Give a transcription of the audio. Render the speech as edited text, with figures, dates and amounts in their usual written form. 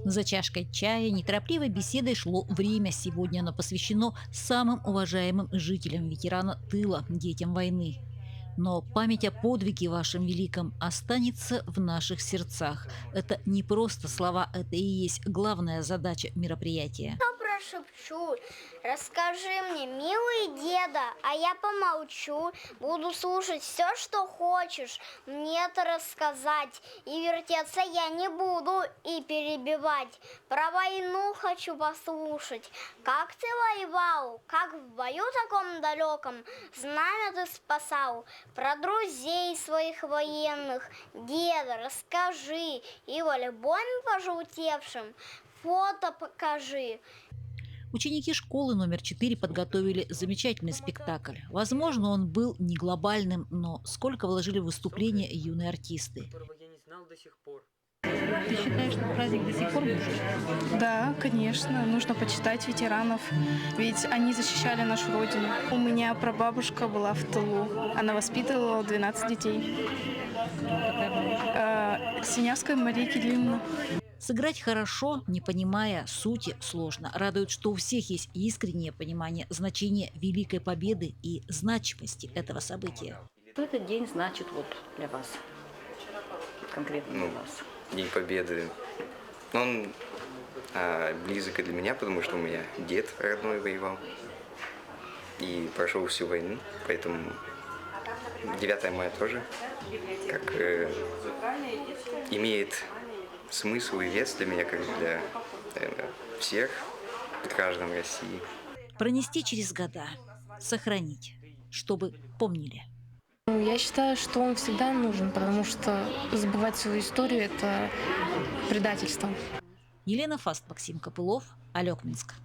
За чашкой чая неторопливой беседой шло время. Сегодня оно посвящено самым уважаемым жителям, ветеранам тыла, детям войны. Но память о подвиге вашем великом останется в наших сердцах. Это не просто слова, это и есть главная задача мероприятия. Прошепчу, расскажи мне, милый деда, а я помолчу, буду слушать все, что хочешь мне это рассказать, и вертеться я не буду и перебивать. Про войну хочу послушать, как ты воевал, как в бою таком далеком знамя ты спасал, про друзей своих военных, деда, расскажи, и в альбоме пожелтевшем фото покажи. Ученики школы номер 4 подготовили замечательный спектакль. Возможно, он был не глобальным, но сколько вложили в выступление юные артисты. Которого я не знал до сих пор. Ты считаешь, что праздник до сих пор нужен? Да, конечно, нужно почитать ветеранов, ведь они защищали нашу родину. У меня прабабушка была в тылу, она воспитывала 12 детей. Синявская Мария Кирилловна. Сыграть хорошо, не понимая сути, сложно. Радует, что у всех есть искреннее понимание значения Великой Победы и значимости этого события. Что этот день значит вот для вас? Конкретно для вас? День Победы. Он близок и для меня, потому что у меня дед родной воевал и прошел всю войну, поэтому 9 мая тоже как имеет смысл и вес для меня, как для, наверное, всех граждан России. Пронести через года, сохранить, чтобы помнили. Я считаю, что он всегда нужен, потому что забывать свою историю – это предательство. Елена Фаст, Максим Копылов, Алекминск.